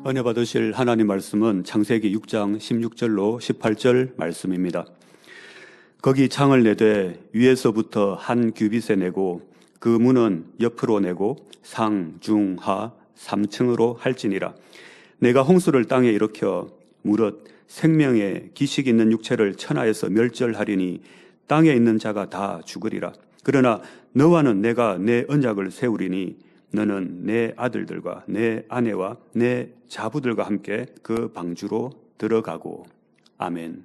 은혜 받으실 하나님 말씀은 창세기 6장 16절로 18절 말씀입니다. 거기 창을 내되 위에서부터 한 규빗에 내고 그 문은 옆으로 내고 상, 중, 하 3층으로 할지니라. 내가 홍수를 땅에 일으켜 무릇 생명의 기식 있는 육체를 천하에서 멸절하리니 땅에 있는 자가 다 죽으리라. 그러나 너와는 내가 내 언약을 세우리니 너는 내 아들들과 내 아내와 내 자부들과 함께 그 방주로 들어가고. 아멘.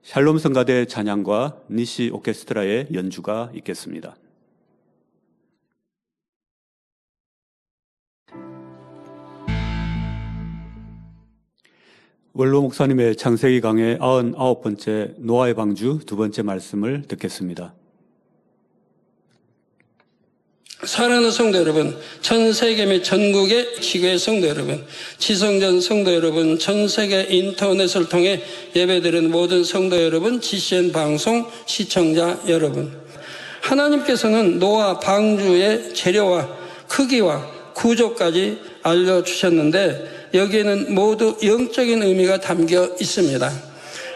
샬롬 성가대 찬양과 니시 오케스트라의 연주가 있겠습니다. 원로 목사님의 창세기 강의 99번째 노아의 방주 두 번째 말씀을 듣겠습니다. 사랑하는 성도 여러분, 전 세계 및 전국의 지교회 성도 여러분, 지성전 성도 여러분, 전 세계 인터넷을 통해 예배드리는 모든 성도 여러분, GCN 방송 시청자 여러분, 하나님께서는 노아 방주의 재료와 크기와 구조까지 알려주셨는데 여기에는 모두 영적인 의미가 담겨 있습니다.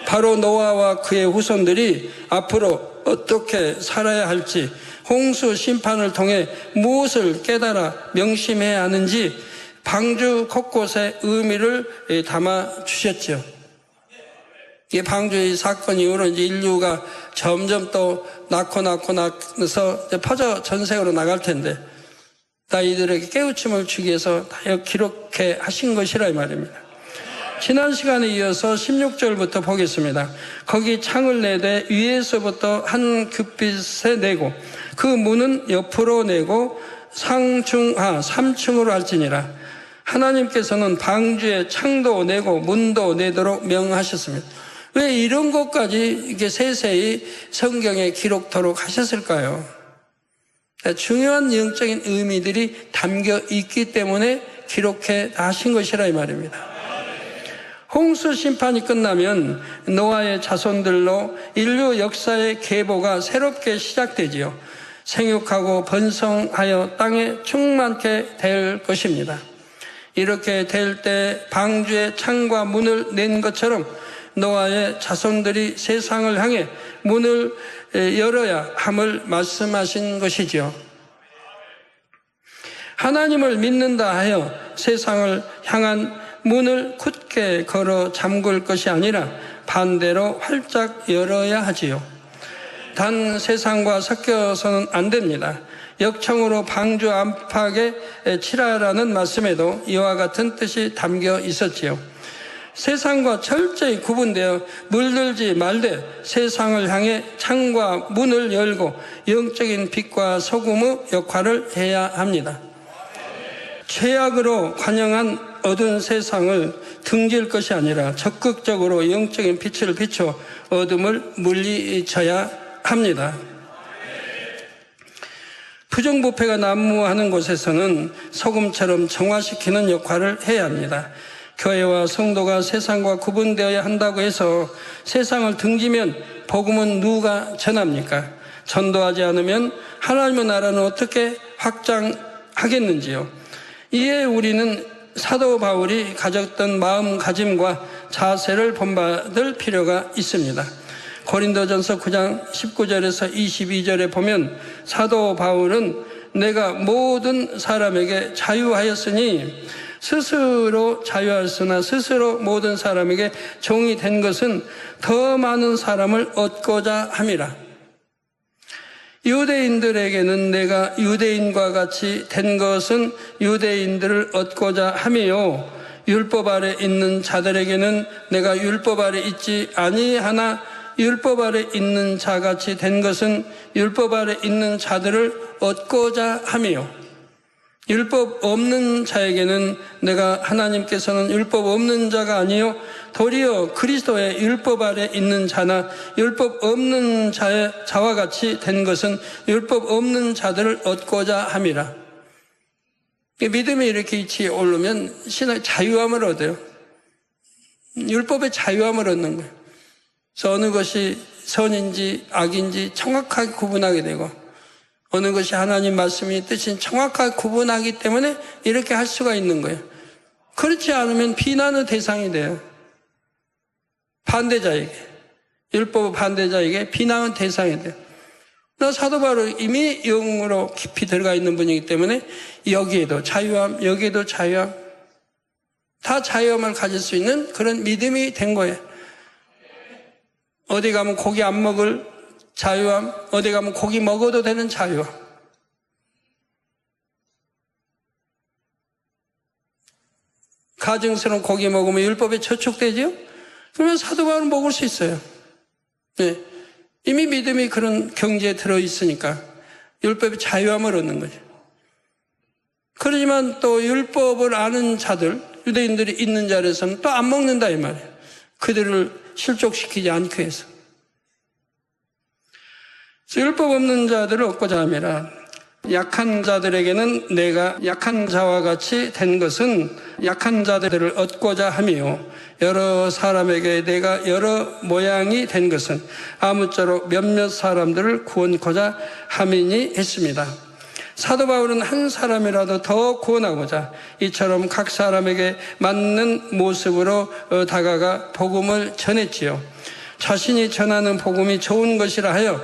바로 노아와 그의 후손들이 앞으로 어떻게 살아야 할지, 홍수 심판을 통해 무엇을 깨달아 명심해야 하는지 방주 곳곳에 의미를 담아 주셨죠. 이 방주의 사건 이후로 이제 인류가 점점 또 낳아서 퍼져 전 세계로 나갈 텐데 다 이들에게 깨우침을 주기 위해서 다 기록해 하신 것이라 이 말입니다. 지난 시간에 이어서 16절부터 보겠습니다. 거기 창을 내되 위에서부터 한 규빗에 내고 그 문은 옆으로 내고 상중하 3층으로 할지니라. 하나님께서는 방주에 창도 내고 문도 내도록 명하셨습니다. 왜 이런 것까지 이렇게 세세히 성경에 기록토록 하셨을까요? 중요한 영적인 의미들이 담겨 있기 때문에 기록해 하신 것이라 이 말입니다. 홍수 심판이 끝나면 노아의 자손들로 인류 역사의 계보가 새롭게 시작되지요. 생육하고 번성하여 땅에 충만케 될 것입니다. 이렇게 될 때 방주에 창과 문을 낸 것처럼 노아의 자손들이 세상을 향해 문을 열어야 함을 말씀하신 것이지요. 하나님을 믿는다 하여 세상을 향한 문을 굳게 걸어 잠글 것이 아니라 반대로 활짝 열어야 하지요. 단 세상과 섞여서는 안 됩니다. 역청으로 방주 안팎에 칠하라는 말씀에도 이와 같은 뜻이 담겨 있었지요. 세상과 철저히 구분되어 물들지 말되 세상을 향해 창과 문을 열고 영적인 빛과 소금의 역할을 해야 합니다. 죄악으로 관영한 어두운 세상을 등질 것이 아니라 적극적으로 영적인 빛을 비춰 어둠을 물리쳐야 합니다. 부정부패가 난무하는 곳에서는 소금처럼 정화시키는 역할을 해야 합니다. 교회와 성도가 세상과 구분되어야 한다고 해서 세상을 등지면 복음은 누가 전합니까? 전도하지 않으면 하나님의 나라는 어떻게 확장하겠는지요? 이에 우리는 사도 바울이 가졌던 마음가짐과 자세를 본받을 필요가 있습니다. 고린도전서 9장 19절에서 22절에 보면 사도 바울은 내가 모든 사람에게 자유하였으니 스스로 자유하였으나 스스로 모든 사람에게 종이 된 것은 더 많은 사람을 얻고자 함이라. 유대인들에게는 내가 유대인과 같이 된 것은 유대인들을 얻고자 함이요 율법 아래 있는 자들에게는 내가 율법 아래 있지 아니하나 율법 아래 있는 자같이 된 것은 율법 아래 있는 자들을 얻고자 함이요 율법 없는 자에게는 내가 하나님께서는 율법 없는 자가 아니요 도리어 그리스도의 율법 아래 있는 자나 율법 없는 자와 같이 된 것은 율법 없는 자들을 얻고자 함이라. 믿음이 이렇게 이치에 오르면 신의 자유함을 얻어요. 율법의 자유함을 얻는 거예요. 그래서 어느 것이 선인지 악인지 정확하게 구분하게 되고 어느 것이 하나님 말씀이 뜻인 정확하게 구분하기 때문에 이렇게 할 수가 있는 거예요. 그렇지 않으면 비난의 대상이 돼요. 반대자에게, 율법 반대자에게 비난의 대상이 돼요. 사도 바울은 이미 영으로 깊이 들어가 있는 분이기 때문에 여기에도 자유함, 여기에도 자유함, 다 자유함을 가질 수 있는 그런 믿음이 된 거예요. 어디 가면 고기 안 먹을 자유함, 어디 가면 고기 먹어도 되는 자유함. 가증스러운 고기 먹으면 율법에 저촉되죠? 그러면 사도 바울은 먹을 수 있어요. 네. 이미 믿음이 그런 경지에 들어있으니까 율법의 자유함을 얻는 거죠. 그러지만 또 율법을 아는 자들, 유대인들이 있는 자리에서는 또 안 먹는다 이 말이에요. 그들을 실족시키지 않기 위해서. 그래서 율법 없는 자들을 얻고자 함이라. 약한 자들에게는 내가 약한 자와 같이 된 것은 약한 자들을 얻고자 함이요, 여러 사람에게 내가 여러 모양이 된 것은 아무쪼록 몇몇 사람들을 구원코자 함이니 했습니다. 사도 바울은 한 사람이라도 더 구원하고자 이처럼 각 사람에게 맞는 모습으로 다가가 복음을 전했지요. 자신이 전하는 복음이 좋은 것이라 하여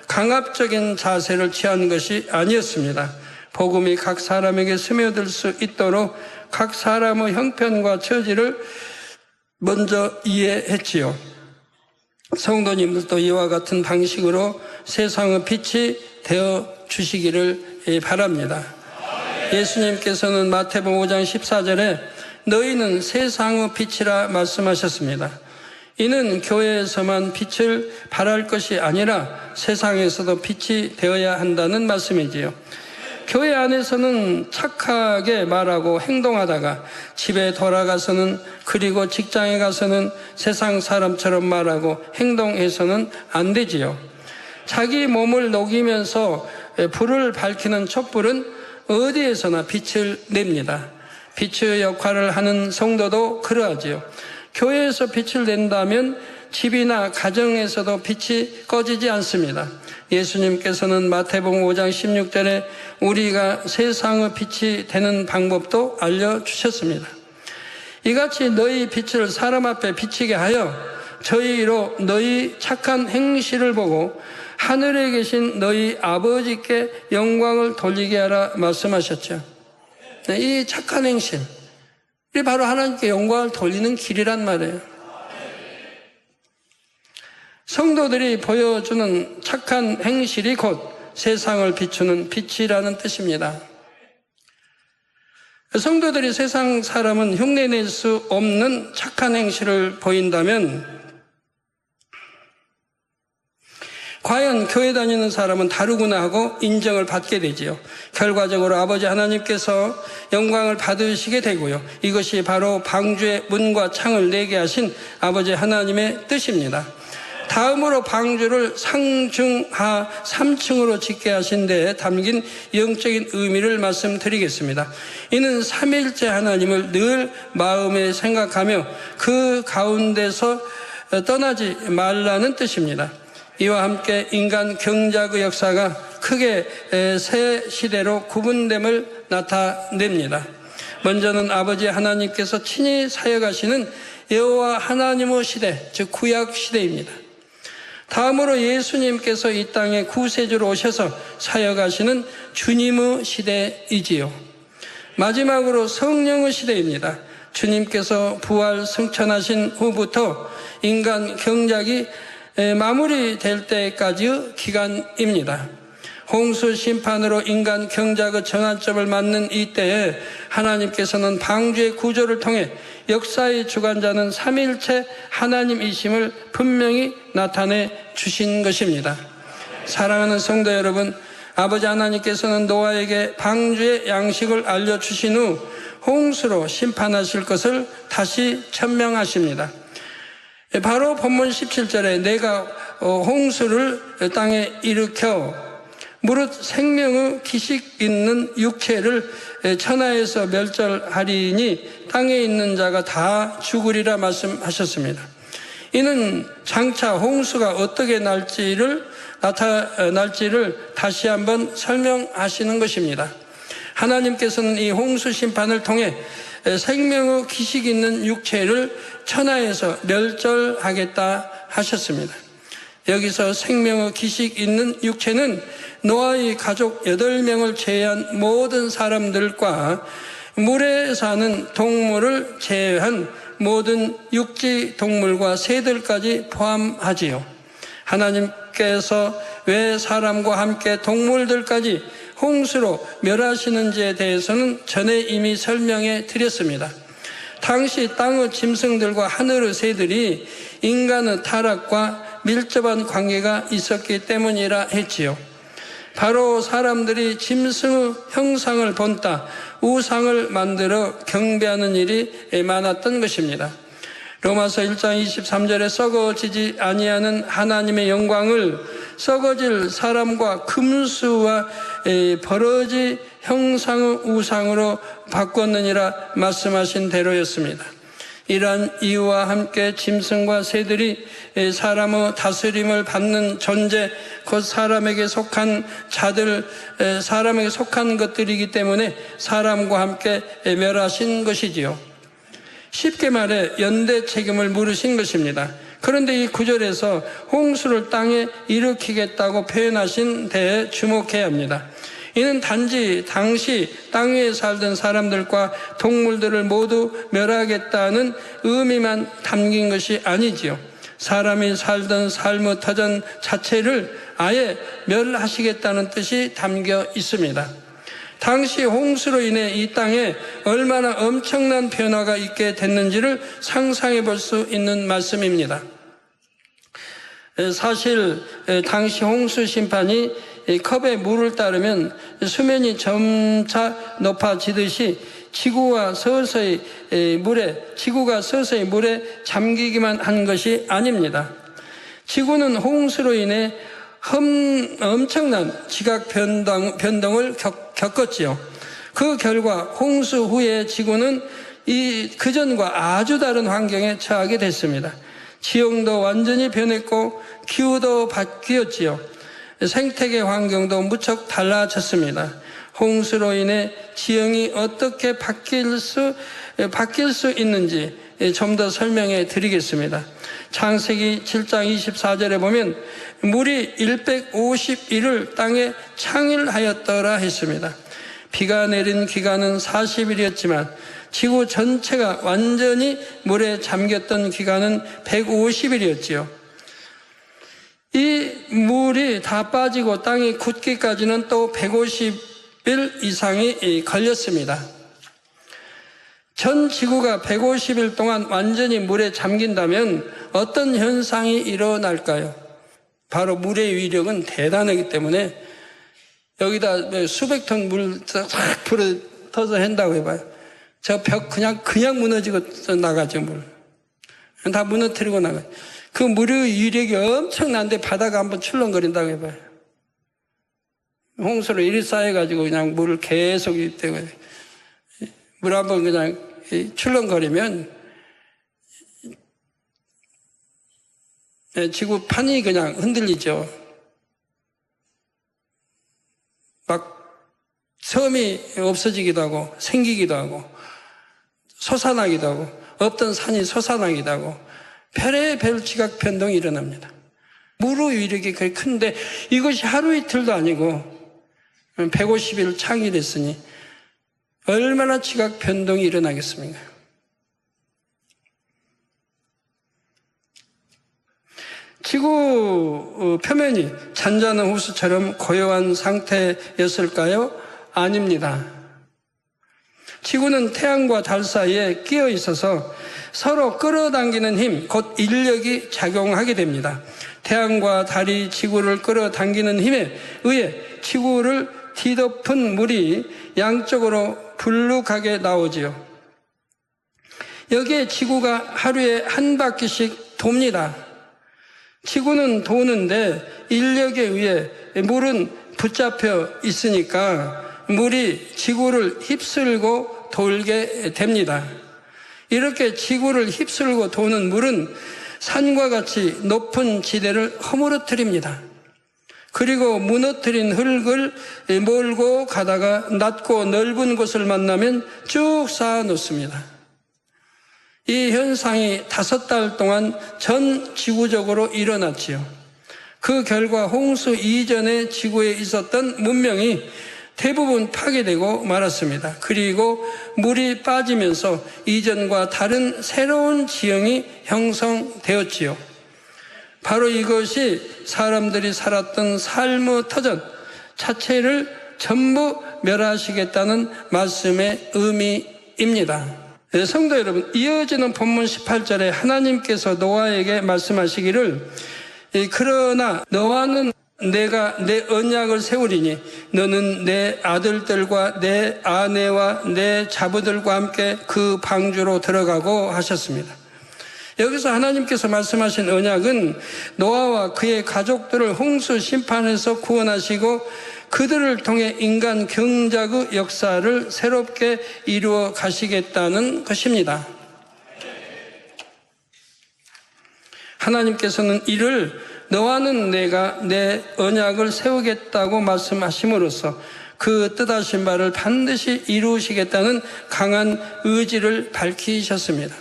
강압적인 자세를 취한 것이 아니었습니다. 복음이 각 사람에게 스며들 수 있도록 각 사람의 형편과 처지를 먼저 이해했지요. 성도님들도 이와 같은 방식으로 세상의 빛이 되어 주시기를 바랍니다. 예수님께서는 마태복음 5장 14절에 너희는 세상의 빛이라 말씀하셨습니다. 이는 교회에서만 빛을 발할 것이 아니라 세상에서도 빛이 되어야 한다는 말씀이지요. 교회 안에서는 착하게 말하고 행동하다가 집에 돌아가서는, 그리고 직장에 가서는 세상 사람처럼 말하고 행동해서는 안 되지요. 자기 몸을 녹이면서 불을 밝히는 촛불은 어디에서나 빛을 냅니다. 빛의 역할을 하는 성도도 그러하지요. 교회에서 빛을 낸다면 집이나 가정에서도 빛이 꺼지지 않습니다. 예수님께서는 마태복음 5장 16절에 우리가 세상의 빛이 되는 방법도 알려주셨습니다. 이같이 너희 빛을 사람 앞에 비치게 하여 저희로 너희 착한 행실을 보고 하늘에 계신 너희 아버지께 영광을 돌리게 하라 말씀하셨죠. 이 착한 행실, 이 바로 하나님께 영광을 돌리는 길이란 말이에요. 성도들이 보여주는 착한 행실이 곧 세상을 비추는 빛이라는 뜻입니다. 성도들이 세상 사람은 흉내낼 수 없는 착한 행실을 보인다면 과연 교회 다니는 사람은 다르구나 하고 인정을 받게 되지요. 결과적으로 아버지 하나님께서 영광을 받으시게 되고요. 이것이 바로 방주의 문과 창을 내게 하신 아버지 하나님의 뜻입니다. 다음으로 방주를 상중하 3층으로 짓게 하신 데에 담긴 영적인 의미를 말씀드리겠습니다. 이는 삼위일체 하나님을 늘 마음에 생각하며 그 가운데서 떠나지 말라는 뜻입니다. 이와 함께 인간 경작의 역사가 크게 세 시대로 구분됨을 나타냅니다. 먼저는 아버지 하나님께서 친히 사역하시는 여호와 하나님의 시대, 즉 구약 시대입니다. 다음으로 예수님께서 이 땅에 구세주로 오셔서 사역하시는 주님의 시대이지요. 마지막으로 성령의 시대입니다. 주님께서 부활 승천하신 후부터 인간 경작이 마무리될 때까지의 기간입니다. 홍수 심판으로 인간 경작의 전환점을 맞는 이때에 하나님께서는 방주의 구조를 통해 역사의 주관자는 삼위일체 하나님이심을 분명히 나타내 주신 것입니다. 사랑하는 성도 여러분, 아버지 하나님께서는 노아에게 방주의 양식을 알려주신 후 홍수로 심판하실 것을 다시 천명하십니다. 바로 본문 17절에 내가 홍수를 땅에 일으켜 무릇 생명의 기식 있는 육체를 천하에서 멸절하리니 땅에 있는 자가 다 죽으리라 말씀하셨습니다. 이는 장차 홍수가 어떻게 나타날지를 다시 한번 설명하시는 것입니다. 하나님께서는 이 홍수 심판을 통해 생명의 기식 있는 육체를 천하에서 멸절하겠다 하셨습니다. 여기서 생명의 기식 있는 육체는 노아의 가족 8명을 제외한 모든 사람들과 물에 사는 동물을 제외한 모든 육지 동물과 새들까지 포함하지요. 하나님께서 왜 사람과 함께 동물들까지 홍수로 멸하시는지에 대해서는 전에 이미 설명해 드렸습니다. 당시 땅의 짐승들과 하늘의 새들이 인간의 타락과 밀접한 관계가 있었기 때문이라 했지요. 바로 사람들이 짐승의 형상을 본따 우상을 만들어 경배하는 일이 많았던 것입니다. 로마서 1장 23절에 썩어지지 아니하는 하나님의 영광을 썩어질 사람과 금수와 버러지 형상의 우상으로 바꿨느니라 말씀하신 대로였습니다. 이러한 이유와 함께 짐승과 새들이 사람의 다스림을 받는 존재, 곧 사람에게 속한 자들, 사람에게 속한 것들이기 때문에 사람과 함께 멸하신 것이지요. 쉽게 말해 연대 책임을 물으신 것입니다. 그런데 이 구절에서 홍수를 땅에 일으키겠다고 표현하신 데에 주목해야 합니다. 이는 단지 당시 땅 위에 살던 사람들과 동물들을 모두 멸하겠다는 의미만 담긴 것이 아니지요. 사람이 살던 삶의 터전 자체를 아예 멸하시겠다는 뜻이 담겨 있습니다. 당시 홍수로 인해 이 땅에 얼마나 엄청난 변화가 있게 됐는지를 상상해 볼 수 있는 말씀입니다. 사실 당시 홍수 심판이 컵에 물을 따르면 수면이 점차 높아지듯이 지구가 서서히 물에 잠기기만 한 것이 아닙니다. 지구는 홍수로 인해 엄청난 지각 변동을 겪었지요. 그 결과 홍수 후에 지구는 그전과 아주 다른 환경에 처하게 됐습니다. 지형도 완전히 변했고 기후도 바뀌었지요. 생태계 환경도 무척 달라졌습니다. 홍수로 인해 지형이 어떻게 바뀔 수 있는지 좀 더 설명해 드리겠습니다. 창세기 7장 24절에 보면 물이 151을 땅에 창일하였더라 했습니다. 비가 내린 기간은 40일이었지만 지구 전체가 완전히 물에 잠겼던 기간은 150일이었지요. 이 물이 다 빠지고 땅이 굳기까지는 또 150일 이상이 걸렸습니다. 전 지구가 150일 동안 완전히 물에 잠긴다면 어떤 현상이 일어날까요? 바로 물의 위력은 대단하기 때문에 여기다 수백 톤 물 싹 불어터서 한다고 해봐요. 저 벽 그냥 무너지고 나가죠, 물. 다 무너뜨리고 나가요. 그 물의 위력이 엄청난데 바다가 한번 출렁거린다고 해봐요. 홍수로 이리 쌓여가지고 그냥 물을 계속 때문에 물 한번 그냥 출렁거리면 지구 판이 그냥 흔들리죠. 막 섬이 없어지기도 하고 생기기도 하고 솟아나기도 하고 없던 산이 솟아나기도 하고 별의별 지각 변동이 일어납니다. 물의 위력이 그렇게 큰데 이것이 하루 이틀도 아니고 150일 창일했으니 얼마나 지각 변동이 일어나겠습니까? 지구 표면이 잔잔한 호수처럼 고요한 상태였을까요? 아닙니다. 지구는 태양과 달 사이에 끼어 있어서 서로 끌어당기는 힘, 곧 인력이 작용하게 됩니다. 태양과 달이 지구를 끌어당기는 힘에 의해 지구를 뒤덮은 물이 양쪽으로 불룩하게 나오지요. 여기에 지구가 하루에 한 바퀴씩 돕니다. 지구는 도는데 인력에 의해 물은 붙잡혀 있으니까 물이 지구를 휩쓸고 돌게 됩니다. 이렇게 지구를 휩쓸고 도는 물은 산과 같이 높은 지대를 허물어뜨립니다. 그리고 무너뜨린 흙을 몰고 가다가 낮고 넓은 곳을 만나면 쭉 쌓아 놓습니다. 이 현상이 5달 동안 전 지구적으로 일어났지요. 그 결과 홍수 이전에 지구에 있었던 문명이 대부분 파괴되고 말았습니다. 그리고 물이 빠지면서 이전과 다른 새로운 지형이 형성되었지요. 바로 이것이 사람들이 살았던 삶의 터전 자체를 전부 멸하시겠다는 말씀의 의미입니다. 성도 여러분, 이어지는 본문 18절에 하나님께서 노아에게 말씀하시기를 그러나 너와는 내가 내 언약을 세우리니 너는 내 아들들과 내 아내와 내 자부들과 함께 그 방주로 들어가고 하셨습니다. 여기서 하나님께서 말씀하신 언약은 노아와 그의 가족들을 홍수 심판에서 구원하시고 그들을 통해 인간 경작의 역사를 새롭게 이루어 가시겠다는 것입니다. 하나님께서는 이를 너와는 내가 내 언약을 세우겠다고 말씀하심으로써 그 뜻하신 바를 반드시 이루시겠다는 강한 의지를 밝히셨습니다.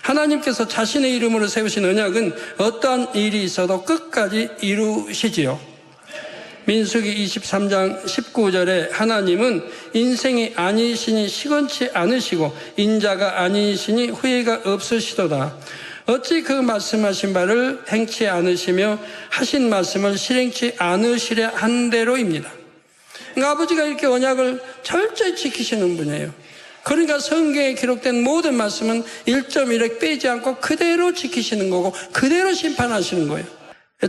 하나님께서 자신의 이름으로 세우신 언약은 어떠한 일이 있어도 끝까지 이루시지요. 민수기 23장 19절에 하나님은 인생이 아니시니 시건치 않으시고 인자가 아니시니 후회가 없으시도다. 어찌 그 말씀하신 바를 행치 않으시며 하신 말씀을 실행치 않으시려 한 대로입니다. 그러니까 아버지가 이렇게 언약을 철저히 지키시는 분이에요. 그러니까 성경에 기록된 모든 말씀은 1.1획 빼지 않고 그대로 지키시는 거고 그대로 심판하시는 거예요.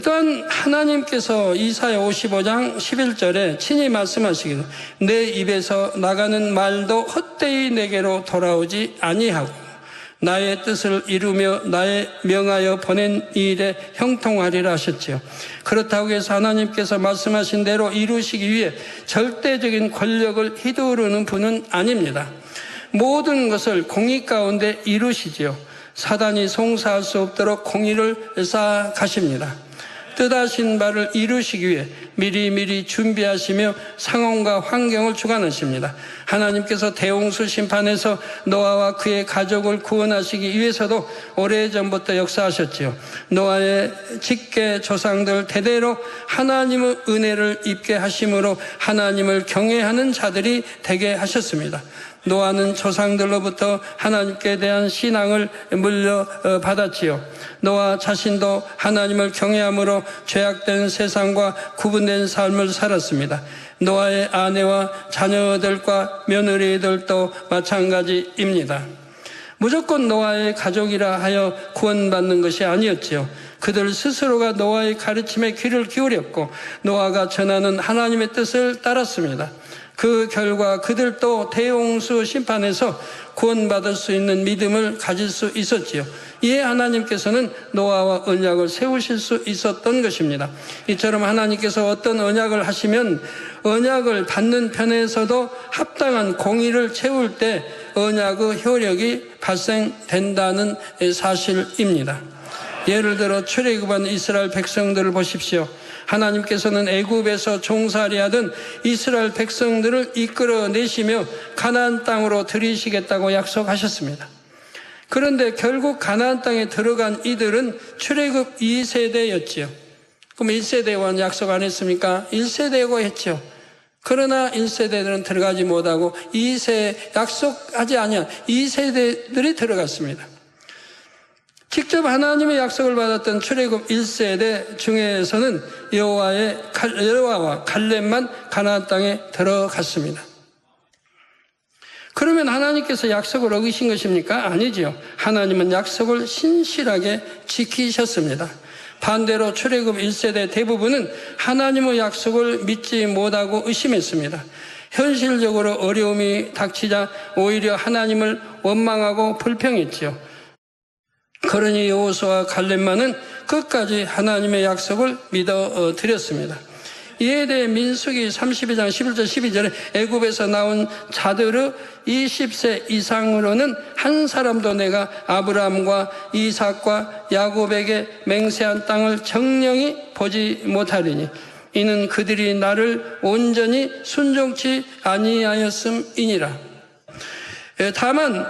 또한 하나님께서 이사야 55장 11절에 친히 말씀하시기를 내 입에서 나가는 말도 헛되이 내게로 돌아오지 아니하고 나의 뜻을 이루며 나의 명하여 보낸 일에 형통하리라 하셨지요. 그렇다고 해서 하나님께서 말씀하신 대로 이루시기 위해 절대적인 권력을 휘두르는 분은 아닙니다. 모든 것을 공의 가운데 이루시지요. 사단이 송사할 수 없도록 공의를 쌓아가십니다. 뜻하신 바를 이루시기 위해 미리미리 준비하시며 상황과 환경을 주관하십니다. 하나님께서 대홍수 심판에서 노아와 그의 가족을 구원하시기 위해서도 오래전부터 역사하셨지요. 노아의 직계 조상들 대대로 하나님의 은혜를 입게 하심으로 하나님을 경외하는 자들이 되게 하셨습니다. 노아는 조상들로부터 하나님께 대한 신앙을 물려받았지요. 노아 자신도 하나님을 경외함으로 죄악된 세상과 구분된 삶을 살았습니다. 노아의 아내와 자녀들과 며느리들도 마찬가지입니다. 무조건 노아의 가족이라 하여 구원받는 것이 아니었지요. 그들 스스로가 노아의 가르침에 귀를 기울였고 노아가 전하는 하나님의 뜻을 따랐습니다. 그 결과 그들도 대홍수 심판에서 구원받을 수 있는 믿음을 가질 수 있었지요. 이에 하나님께서는 노아와 언약을 세우실 수 있었던 것입니다. 이처럼 하나님께서 어떤 언약을 하시면 언약을 받는 편에서도 합당한 공의를 채울 때 언약의 효력이 발생된다는 사실입니다. 예를 들어 출애굽한 이스라엘 백성들을 보십시오. 하나님께서는 애굽에서 종살이하던 이스라엘 백성들을 이끌어내시며 가나안 땅으로 들이시겠다고 약속하셨습니다. 그런데 결국 가나안 땅에 들어간 이들은 출애굽 2세대였지요. 그럼 1세대와는 약속 안 했습니까? 1세대고 했죠. 그러나 1세대들은 들어가지 못하고 2세 약속하지 아니한 2세대들이 들어갔습니다. 직접 하나님의 약속을 받았던 출애굽 1세대 중에서는 여호와와 갈렙만 가나안 땅에 들어갔습니다. 그러면 하나님께서 약속을 어기신 것입니까? 아니지요. 하나님은 약속을 신실하게 지키셨습니다. 반대로 출애굽 1세대 대부분은 하나님의 약속을 믿지 못하고 의심했습니다. 현실적으로 어려움이 닥치자 오히려 하나님을 원망하고 불평했지요. 그러니 여호수아와 갈렙만은 끝까지 하나님의 약속을 믿어드렸습니다. 이에 대해 민수기 32장 11절 12절에 애굽에서 나온 자들의 20세 이상으로는 한 사람도 내가 아브라함과 이삭과 야곱에게 맹세한 땅을 정령이 보지 못하리니 이는 그들이 나를 온전히 순종치 아니하였음이니라. 다만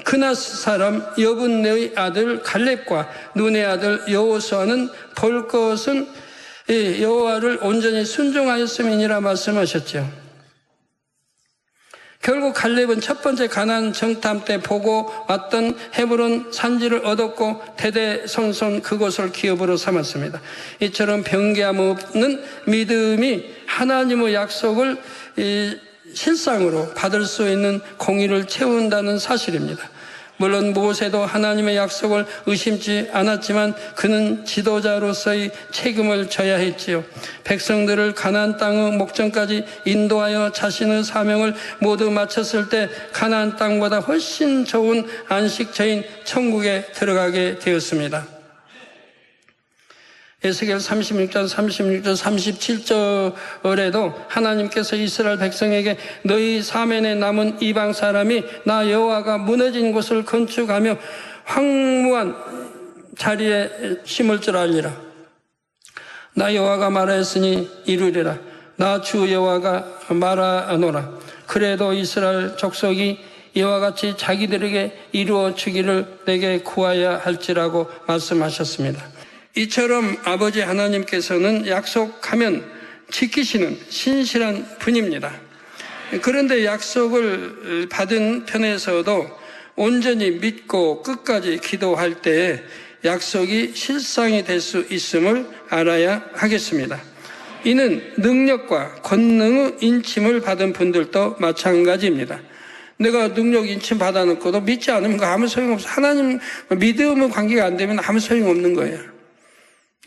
그나스 사람 여분네의 아들 갈렙과 눈의 아들 여호수아는 볼 것은 여호와를 온전히 순종하였음이니라 말씀하셨죠. 결국 갈렙은 첫 번째 가나안 정탐 때 보고 왔던 헤브론 산지를 얻었고 대대손손 그곳을 기업으로 삼았습니다. 이처럼 변개함 없는 믿음이 하나님의 약속을 실상으로 받을 수 있는 공의를 채운다는 사실입니다. 물론 모세도 하나님의 약속을 의심치 않았지만 그는 지도자로서의 책임을 져야 했지요. 백성들을 가나안 땅의 목전까지 인도하여 자신의 사명을 모두 마쳤을 때 가나안 땅보다 훨씬 좋은 안식처인 천국에 들어가게 되었습니다. 에스겔 36장 37절에도 하나님께서 이스라엘 백성에게 너희 사면에 남은 이방 사람이 나 여호와가 무너진 곳을 건축하며 황무한 자리에 심을 줄 알리라. 나 여호와가 말하였으니 이루리라. 나 주 여호와가 말하노라. 그래도 이스라엘 족속이 이와 같이 자기들에게 이루어 주기를 내게 구하여야 할지라고 말씀하셨습니다. 이처럼 아버지 하나님께서는 약속하면 지키시는 신실한 분입니다. 그런데 약속을 받은 편에서도 온전히 믿고 끝까지 기도할 때 약속이 실상이 될 수 있음을 알아야 하겠습니다. 이는 능력과 권능의 인침을 받은 분들도 마찬가지입니다. 내가 능력 인침 받아놓고도 믿지 않으면 아무 소용없어. 하나님 믿음의 관계가 안 되면 아무 소용없는 거예요.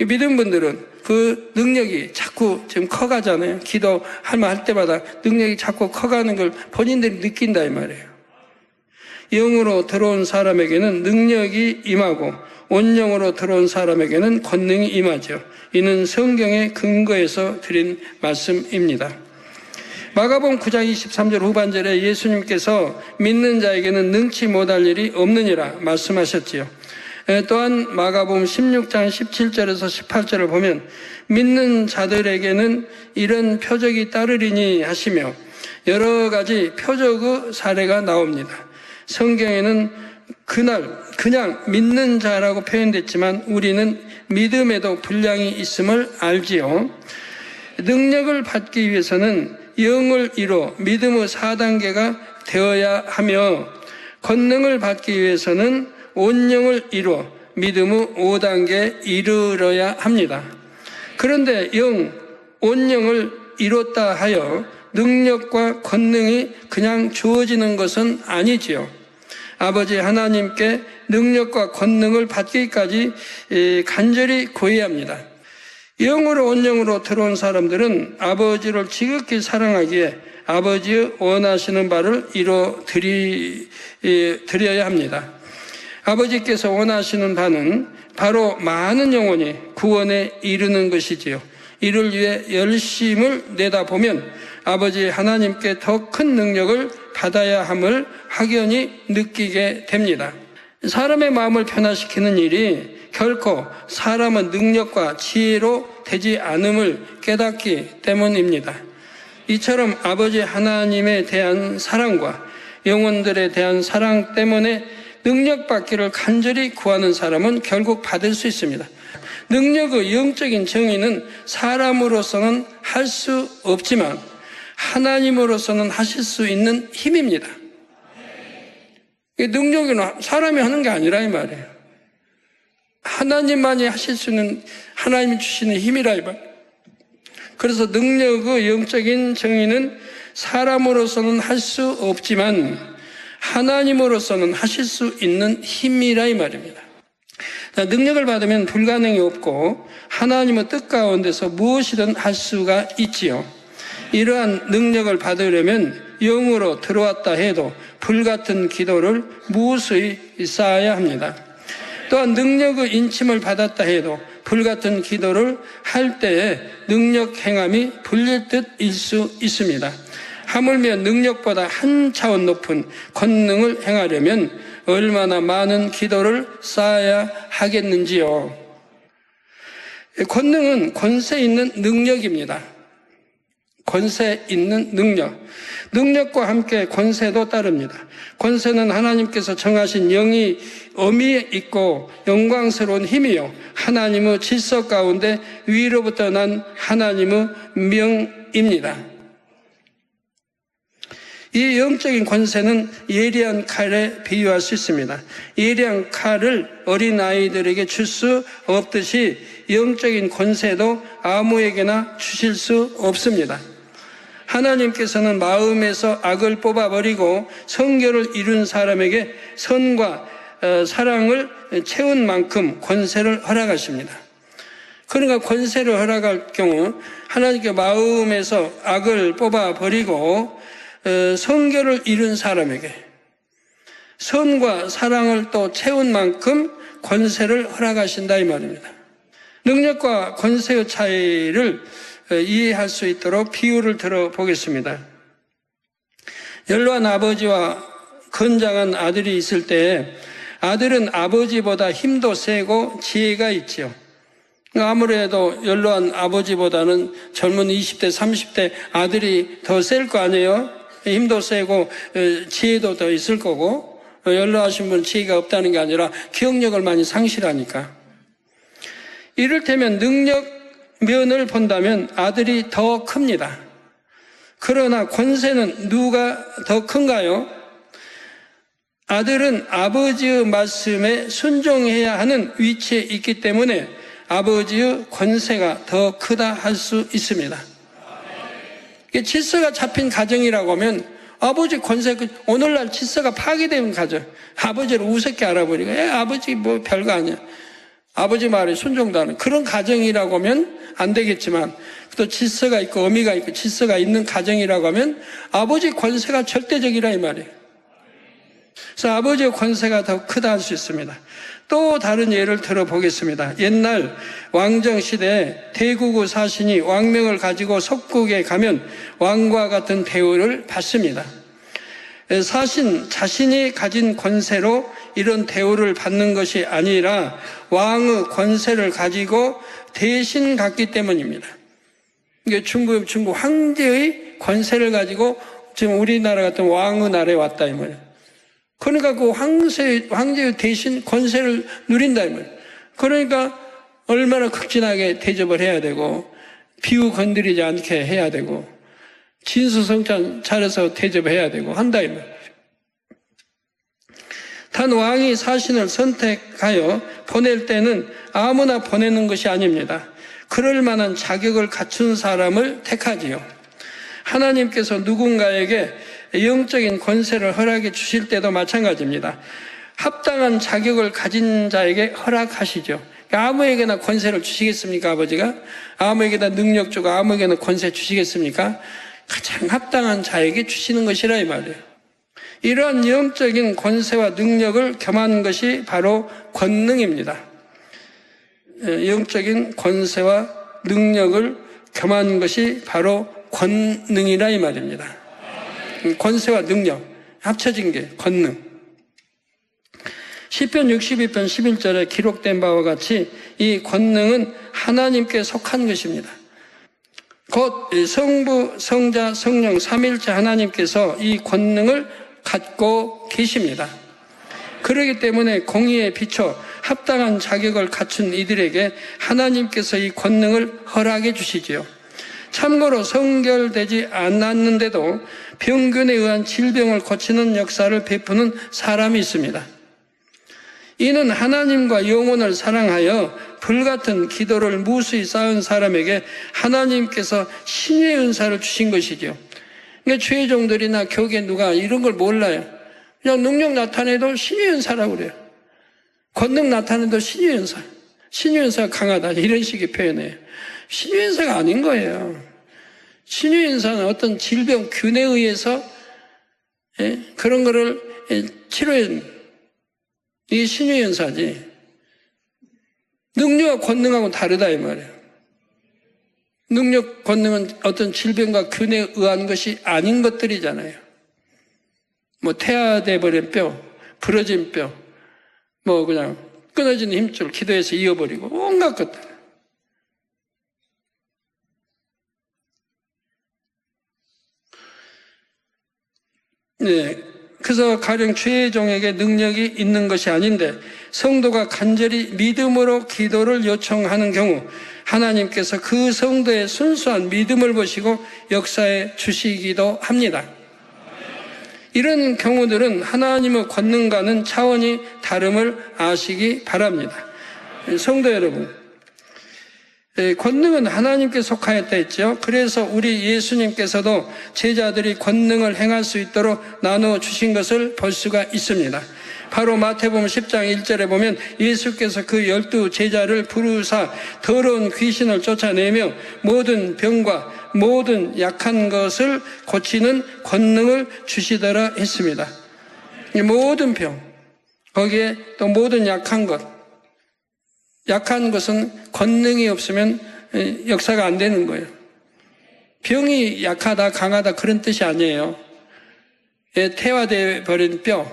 믿은 분들은 그 능력이 자꾸 지금 커가잖아요. 기도할 만 할 때마다 능력이 자꾸 커가는 걸 본인들이 느낀다 이 말이에요. 영으로 들어온 사람에게는 능력이 임하고 온영으로 들어온 사람에게는 권능이 임하죠. 이는 성경의 근거에서 드린 말씀입니다. 마가복음 9장 23절 후반절에 예수님께서 믿는 자에게는 능치 못할 일이 없느니라 말씀하셨지요. 또한 마가복음 16장 17절에서 18절을 보면 믿는 자들에게는 이런 표적이 따르리니 하시며 여러 가지 표적의 사례가 나옵니다. 성경에는 그냥 믿는 자라고 표현됐지만 우리는 믿음에도 분량이 있음을 알지요. 능력을 받기 위해서는 영을 이뤄 믿음의 4단계가 되어야 하며 권능을 받기 위해서는 온영을 이루어 믿음의 5단계에 이르러야 합니다. 그런데 온영을 이뤘다 하여 능력과 권능이 그냥 주어지는 것은 아니지요. 아버지 하나님께 능력과 권능을 받기까지 간절히 구해야 합니다. 영으로 온영으로 들어온 사람들은 아버지를 지극히 사랑하기에 아버지의 원하시는 바를 이뤄 드려야 합니다. 아버지께서 원하시는 바는 바로 많은 영혼이 구원에 이르는 것이지요. 이를 위해 열심을 내다보면 아버지 하나님께 더 큰 능력을 받아야 함을 확연히 느끼게 됩니다. 사람의 마음을 변화시키는 일이 결코 사람의 능력과 지혜로 되지 않음을 깨닫기 때문입니다. 이처럼 아버지 하나님에 대한 사랑과 영혼들에 대한 사랑 때문에 능력 받기를 간절히 구하는 사람은 결국 받을 수 있습니다. 능력의 영적인 정의는 사람으로서는 할 수 없지만 하나님으로서는 하실 수 있는 힘입니다. 능력은 사람이 하는 게 아니라 이 말이에요. 하나님만이 하실 수 있는 하나님이 주시는 힘이라 이 말. 그래서 능력의 영적인 정의는 사람으로서는 할 수 없지만 하나님으로서는 하실 수 있는 힘이라 이 말입니다. 능력을 받으면 불가능이 없고 하나님의 뜻 가운데서 무엇이든 할 수가 있지요. 이러한 능력을 받으려면 영으로 들어왔다 해도 불같은 기도를 무수히 쌓아야 합니다. 또한 능력의 인침을 받았다 해도 불같은 기도를 할 때에 능력 행함이 불릴 듯일 수 있습니다. 하물며 능력보다 한 차원 높은 권능을 행하려면 얼마나 많은 기도를 쌓아야 하겠는지요. 권능은 권세 있는 능력입니다. 권세 있는 능력. 능력과 함께 권세도 따릅니다. 권세는 하나님께서 정하신 영이 어미에 있고 영광스러운 힘이요, 하나님의 질서 가운데 위로부터 난 하나님의 명입니다. 이 영적인 권세는 예리한 칼에 비유할 수 있습니다. 예리한 칼을 어린아이들에게 줄 수 없듯이 영적인 권세도 아무에게나 주실 수 없습니다. 하나님께서는 마음에서 악을 뽑아버리고 성결을 이룬 사람에게 선과 사랑을 채운 만큼 권세를 허락하십니다. 그러니까 권세를 허락할 경우 하나님께 마음에서 악을 뽑아버리고 성결을 이룬 사람에게 선과 사랑을 또 채운 만큼 권세를 허락하신다 이 말입니다. 능력과 권세의 차이를 이해할 수 있도록 비유를 들어보겠습니다. 연로한 아버지와 건장한 아들이 있을 때 아들은 아버지보다 힘도 세고 지혜가 있지요. 아무래도 연로한 아버지보다는 젊은 20대, 30대 아들이 더 셀 거 아니에요? 힘도 세고 지혜도 더 있을 거고, 연로하신 분은 지혜가 없다는 게 아니라 기억력을 많이 상실하니까. 이를테면 능력 면을 본다면 아들이 더 큽니다. 그러나 권세는 누가 더 큰가요? 아들은 아버지의 말씀에 순종해야 하는 위치에 있기 때문에 아버지의 권세가 더 크다 할 수 있습니다. 질서가 잡힌 가정이라고 하면 아버지 권세, 오늘날 질서가 파괴된 가정, 아버지를 우습게 알아버리고 아버지 뭐 별거 아니야. 아버지 말에 순종도 하는 그런 가정이라고 하면 안 되겠지만, 또 질서가 있고 의미가 있고 질서가 있는 가정이라고 하면 아버지 권세가 절대적이라 이 말이에요. 그래서 아버지의 권세가 더 크다 할 수 있습니다. 또 다른 예를 들어보겠습니다. 옛날 왕정시대에 대구구 사신이 왕명을 가지고 속국에 가면 왕과 같은 대우를 받습니다. 사신 자신이 가진 권세로 이런 대우를 받는 것이 아니라 왕의 권세를 가지고 대신 갔기 때문입니다. 이게 중국 황제의 권세를 가지고 지금 우리나라 같은 왕의 나라에 왔다 이 말이에요. 그러니까 그 황제의 대신 권세를 누린다 이 말이에요. 그러니까 얼마나 극진하게 대접을 해야 되고 비유 건드리지 않게 해야 되고 진수성찬 차려서 대접해야 되고 한다 이 말이에요. 단 왕이 사신을 선택하여 보낼 때는 아무나 보내는 것이 아닙니다. 그럴 만한 자격을 갖춘 사람을 택하지요. 하나님께서 누군가에게 영적인 권세를 허락해 주실 때도 마찬가지입니다. 합당한 자격을 가진 자에게 허락하시죠. 아무에게나 권세를 주시겠습니까, 아버지가? 아무에게나 능력 주고 아무에게나 권세 주시겠습니까? 가장 합당한 자에게 주시는 것이라 이 말이에요. 이러한 영적인 권세와 능력을 겸한 것이 바로 권능입니다. 영적인 권세와 능력을 겸한 것이 바로 권능이라 이 말입니다. 권세와 능력 합쳐진 게 권능. 시편 62편 11절에 기록된 바와 같이 이 권능은 하나님께 속한 것입니다. 곧 성부, 성자, 성령 삼일체 하나님께서 이 권능을 갖고 계십니다. 그렇기 때문에 공의에 비춰 합당한 자격을 갖춘 이들에게 하나님께서 이 권능을 허락해 주시지요. 참고로 성결되지 않았는데도 병균에 의한 질병을 고치는 역사를 베푸는 사람이 있습니다. 이는 하나님과 영혼을 사랑하여 불같은 기도를 무수히 쌓은 사람에게 하나님께서 신의 은사를 주신 것이죠. 그러니까 죄종들이나 교계 누가 이런 걸 몰라요. 그냥 능력 나타내도 신의 은사라고 그래요. 권능 나타내도 신의 은사. 신의 은사가 강하다. 이런 식의 표현이에요. 신의 은사가 아닌 거예요. 신의 은사는 어떤 질병, 균에 의해서 그런 거를 치료해. 이게 신의 은사지. 능력과 권능하고는 다르다 이 말이에요. 능력, 권능은 어떤 질병과 균에 의한 것이 아닌 것들이잖아요. 뭐 태아돼 버린 뼈, 부러진 뼈, 뭐 그냥 끊어진 힘줄 기도해서 이어버리고 온갖 것들. 그래서 가령 죄의 종에게 능력이 있는 것이 아닌데 성도가 간절히 믿음으로 기도를 요청하는 경우 하나님께서 그 성도의 순수한 믿음을 보시고 역사해 주시기도 합니다. 이런 경우들은 하나님의 권능과는 차원이 다름을 아시기 바랍니다. 성도 여러분, 권능은 하나님께 속하였다 했죠. 그래서 우리 예수님께서도 제자들이 권능을 행할 수 있도록 나누어 주신 것을 볼 수가 있습니다. 바로 마태복음 10장 1절에 보면 예수께서 그 12 제자를 부르사 더러운 귀신을 쫓아내며 모든 병과 모든 약한 것을 고치는 권능을 주시더라 했습니다. 모든 병, 거기에 또 모든 약한 것, 약한 것은 권능이 없으면 역사가 안 되는 거예요. 병이 약하다, 강하다 그런 뜻이 아니에요. 퇴화되어 버린 뼈,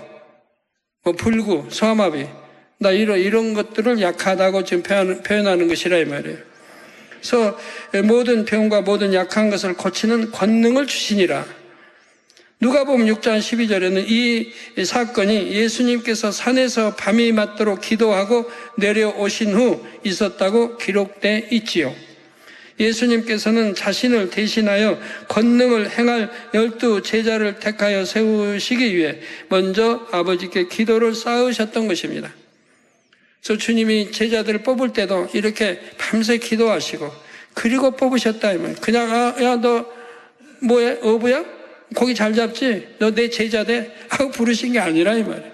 불구, 소아마비, 나 이런 것들을 약하다고 지금 표현하는 것이라 이 말이에요. 그래서 모든 병과 모든 약한 것을 고치는 권능을 주시니라. 누가복음 6장 12절에는 이 사건이 예수님께서 산에서 밤이 맞도록 기도하고 내려오신 후 있었다고 기록돼 있지요. 예수님께서는 자신을 대신하여 권능을 행할 12 제자를 택하여 세우시기 위해 먼저 아버지께 기도를 쌓으셨던 것입니다. 그래서 주님이 제자들을 뽑을 때도 이렇게 밤새 기도하시고 그리고 뽑으셨다 하면 그냥 야 너 뭐해? 어부야? 고기 잘 잡지? 너 내 제자 돼? 하고 부르신 게 아니라 이 말이에요.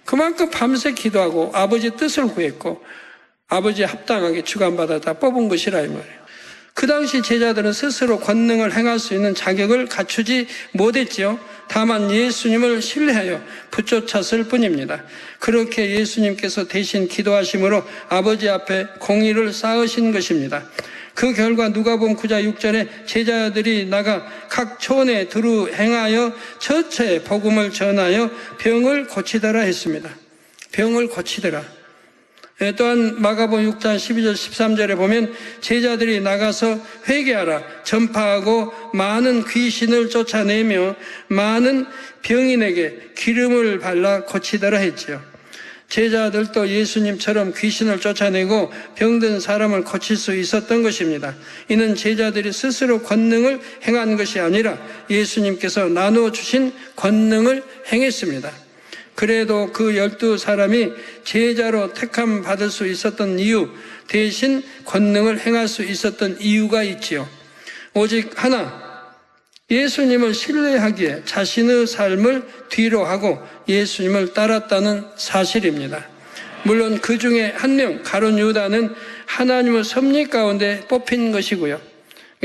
그만큼 밤새 기도하고 아버지 뜻을 구했고 아버지에 합당하게 주관받아 뽑은 것이라 이 말이에요. 그 당시 제자들은 스스로 권능을 행할 수 있는 자격을 갖추지 못했지요. 다만 예수님을 신뢰하여 붙여찼을 뿐입니다. 그렇게 예수님께서 대신 기도하심으로 아버지 앞에 공의를 쌓으신 것입니다. 그 결과 누가복음 9장 6절에 제자들이 나가 각 촌에 두루 행하여 처처에 복음을 전하여 병을 고치더라 했습니다. 병을 고치더라. 또한 마가복음 6장 12절 13절에 보면 제자들이 나가서 회개하라 전파하고 많은 귀신을 쫓아내며 많은 병인에게 기름을 발라 고치더라 했지요. 제자들도 예수님처럼 귀신을 쫓아내고 병든 사람을 고칠 수 있었던 것입니다. 이는 제자들이 스스로 권능을 행한 것이 아니라 예수님께서 나누어 주신 권능을 행했습니다. 그래도 그 12 사람이 제자로 택함 받을 수 있었던 이유, 대신 권능을 행할 수 있었던 이유가 있지요. 오직 하나, 예수님을 신뢰하기에 자신의 삶을 뒤로 하고 예수님을 따랐다는 사실입니다. 물론 그 중에 한 명, 가룟 유다는 하나님의 섭리 가운데 뽑힌 것이고요.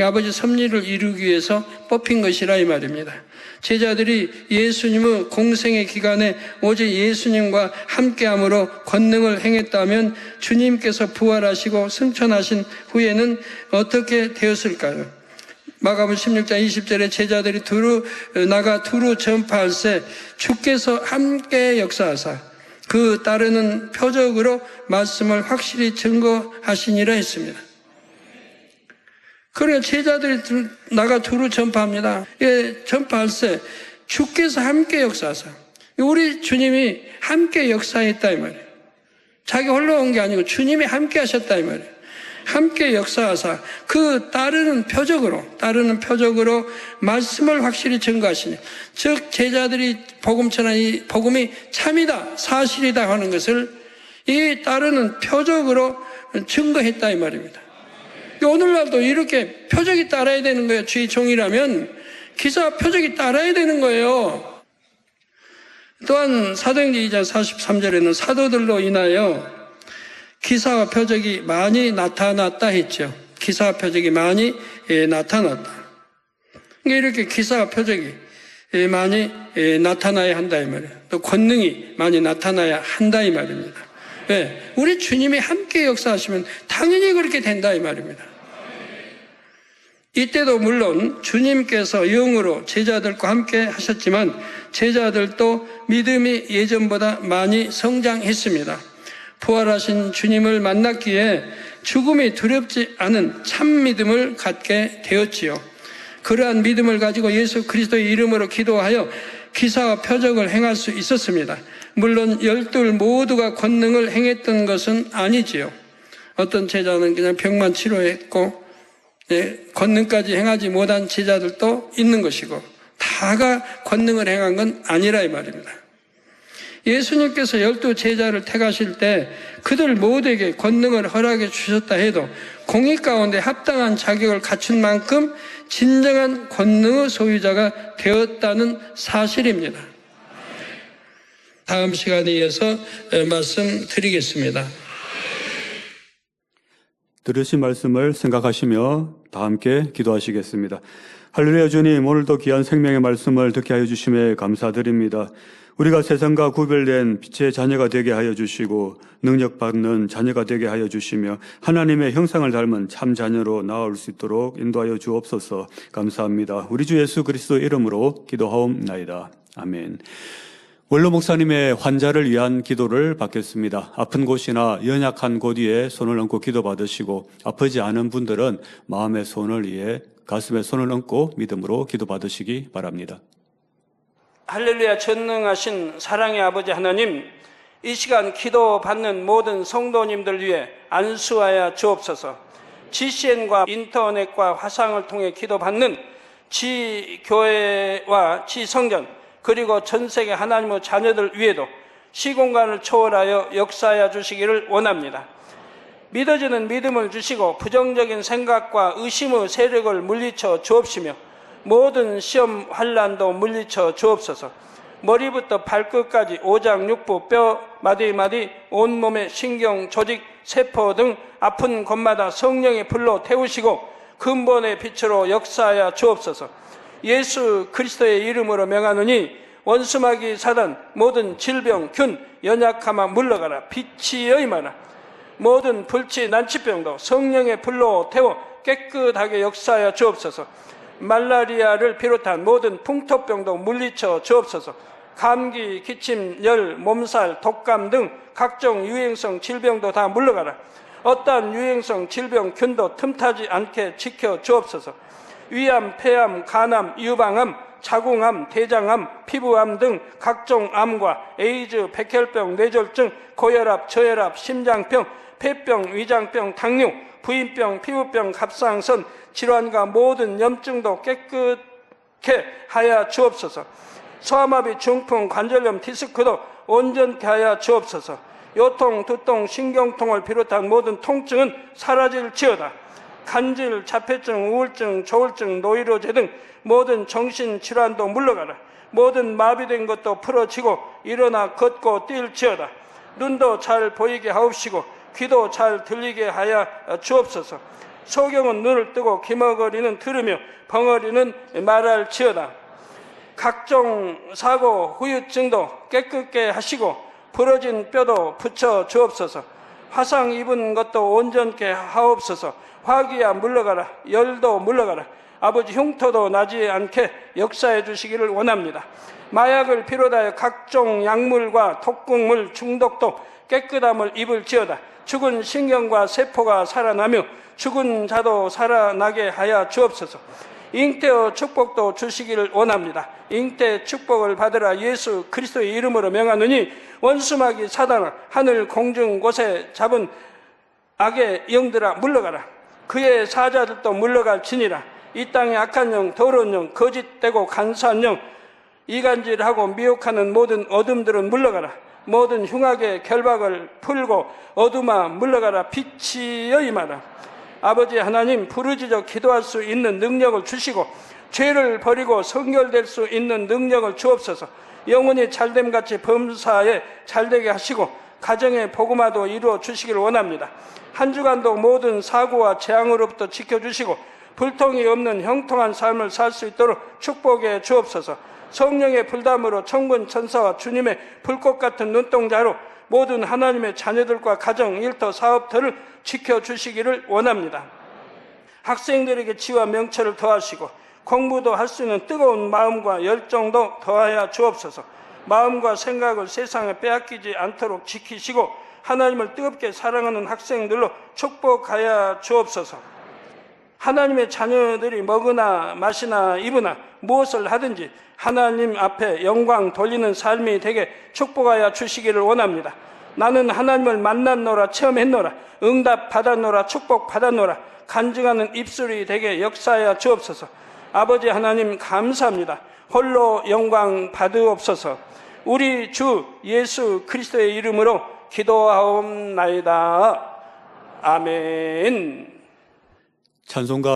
아버지 섭리를 이루기 위해서 뽑힌 것이라 이 말입니다. 제자들이 예수님의 공생의 기간에 오직 예수님과 함께함으로 권능을 행했다면 주님께서 부활하시고 승천하신 후에는 어떻게 되었을까요? 마가복음 16장 20절에 제자들이 나가 두루 전파할세 주께서 함께 역사하사 그 따르는 표적으로 말씀을 확실히 증거하시니라 했습니다. 그러니까 제자들이 나가 두루 전파합니다. 전파할세 주께서 함께 역사하사 우리 주님이 함께 역사했다 이 말이에요. 자기 홀로 온 게 아니고 주님이 함께 하셨다 이 말이에요. 함께 역사하사 그 따르는 표적으로 말씀을 확실히 증거하시니 즉 제자들이 복음 전한 이 복음이 참이다 사실이다 하는 것을 이 따르는 표적으로 증거했다 이 말입니다. 오늘날도 이렇게 표적이 따라야 되는 거예요. 주의 종이라면 기사 표적이 따라야 되는 거예요. 또한 사도행전 2장 43절에는 사도들로 인하여 기사와 표적이 많이 나타났다 했죠. 기사와 표적이 많이 나타났다. 이렇게 기사와 표적이 많이 나타나야 한다 이 말이에요. 또 권능이 많이 나타나야 한다 이 말입니다. 왜? 우리 주님이 함께 역사하시면 당연히 그렇게 된다 이 말입니다. 이때도 물론 주님께서 영으로 제자들과 함께 하셨지만 제자들도 믿음이 예전보다 많이 성장했습니다. 부활하신 주님을 만났기에 죽음이 두렵지 않은 참 믿음을 갖게 되었지요. 그러한 믿음을 가지고 예수 그리스도의 이름으로 기도하여 기사와 표적을 행할 수 있었습니다. 물론 12 모두가 권능을 행했던 것은 아니지요. 어떤 제자는 그냥 병만 치료했고 권능까지 행하지 못한 제자들도 있는 것이고 다가 권능을 행한 건 아니라 이 말입니다. 예수님께서 12 제자를 택하실 때 그들 모두에게 권능을 허락해 주셨다 해도 공의 가운데 합당한 자격을 갖춘 만큼 진정한 권능의 소유자가 되었다는 사실입니다. 다음 시간에 이어서 말씀드리겠습니다. 들으신 말씀을 생각하시며 다 함께 기도하시겠습니다. 할렐루야. 주님, 오늘도 귀한 생명의 말씀을 듣게 하여 주심에 감사드립니다. 우리가 세상과 구별된 빛의 자녀가 되게 하여 주시고 능력받는 자녀가 되게 하여 주시며 하나님의 형상을 닮은 참 자녀로 나아올 수 있도록 인도하여 주옵소서. 감사합니다. 우리 주 예수 그리스도 이름으로 기도하옵나이다. 아멘. 원로 목사님의 환자를 위한 기도를 받겠습니다. 아픈 곳이나 연약한 곳 위에 손을 얹고 기도 받으시고 아프지 않은 분들은 마음의 손을 위해 가슴에 손을 얹고 믿음으로 기도 받으시기 바랍니다. 할렐루야. 전능하신 사랑의 아버지 하나님, 이 시간 기도 받는 모든 성도님들 위해 안수하여 주옵소서. GCN과 인터넷과 화상을 통해 기도 받는 지교회와 지성전 그리고 전 세계 하나님의 자녀들 위에도 시공간을 초월하여 역사하여 주시기를 원합니다. 믿어지는 믿음을 주시고 부정적인 생각과 의심의 세력을 물리쳐 주옵시며 모든 시험 환난도 물리쳐 주옵소서. 머리부터 발끝까지 오장육부 뼈 마디마디 온몸의 신경 조직 세포 등 아픈 곳마다 성령의 불로 태우시고 근본의 빛으로 역사하여 주옵소서. 예수 그리스도의 이름으로 명하노니 원수마귀 사단 모든 질병 균 연약함아 물러가라. 빛이 임하라. 모든 불치 난치병도 성령의 불로 태워 깨끗하게 역사하여 주옵소서. 말라리아를 비롯한 모든 풍토병도 물리쳐 주옵소서. 감기, 기침, 열, 몸살, 독감 등 각종 유행성 질병도 다 물러가라. 어떠한 유행성 질병 균도 틈타지 않게 지켜 주옵소서. 위암, 폐암, 간암, 유방암, 자궁암, 대장암, 피부암 등 각종 암과 에이즈, 백혈병, 뇌졸중, 고혈압, 저혈압, 심장병, 폐병, 위장병, 당뇨, 부인병, 피부병, 갑상선, 질환과 모든 염증도 깨끗게 하여 주옵소서. 소아마비, 중풍, 관절염, 디스크도 온전케 하여 주옵소서. 요통, 두통, 신경통을 비롯한 모든 통증은 사라질지어다. 간질, 자폐증, 우울증, 조울증, 노이로제 등 모든 정신질환도 물러가라. 모든 마비된 것도 풀어지고 일어나 걷고 뛸지어다. 눈도 잘 보이게 하옵시고 귀도 잘 들리게 하여 주옵소서. 소경은 눈을 뜨고 기머거리는 들으며 벙어리는 말할지어다. 각종 사고 후유증도 깨끗게 하시고 부러진 뼈도 붙여 주옵소서. 화상 입은 것도 온전케 하옵소서. 화기야 물러가라. 열도 물러가라. 아버지 흉터도 나지 않게 역사해 주시기를 원합니다. 마약을 비롯하여 각종 약물과 독극물 중독도 깨끗함을 입을지어다. 죽은 신경과 세포가 살아나며 죽은 자도 살아나게 하여 주옵소서. 잉태의 축복도 주시기를 원합니다. 잉태 축복을 받으라. 예수 그리스도의 이름으로 명하노니 원수마귀 사단아 하늘 공중 곳에 잡은 악의 영들아 물러가라. 그의 사자들도 물러갈지니라. 이 땅의 악한 영, 더러운 영, 거짓되고 간사한 영, 이간질하고 미혹하는 모든 어둠들은 물러가라. 모든 흉악의 결박을 풀고 어둠아 물러가라. 빛이 임하라. 아버지 하나님, 부르짖어 기도할 수 있는 능력을 주시고 죄를 버리고 성결될 수 있는 능력을 주옵소서. 영혼이 잘됨같이 범사에 잘되게 하시고 가정의 복음화도 이루어 주시기를 원합니다. 한 주간도 모든 사고와 재앙으로부터 지켜주시고 불통이 없는 형통한 삶을 살 수 있도록 축복해 주옵소서. 성령의 불담으로 천군 천사와 주님의 불꽃 같은 눈동자로 모든 하나님의 자녀들과 가정, 일터, 사업터를 지켜주시기를 원합니다. 학생들에게 지와 명철을 더하시고 공부도 할 수 있는 뜨거운 마음과 열정도 더하여 주옵소서. 마음과 생각을 세상에 빼앗기지 않도록 지키시고 하나님을 뜨겁게 사랑하는 학생들로 축복하여 주옵소서. 하나님의 자녀들이 먹으나 마시나 입으나 무엇을 하든지 하나님 앞에 영광 돌리는 삶이 되게 축복하여 주시기를 원합니다. 나는 하나님을 만났노라, 체험했노라, 응답 받았노라, 축복 받았노라, 간증하는 입술이 되게 역사하여 주옵소서. 아버지 하나님 감사합니다. 홀로 영광 받으옵소서. 우리 주 예수 그리스도의 이름으로 기도하옵나이다. 아멘. 찬송가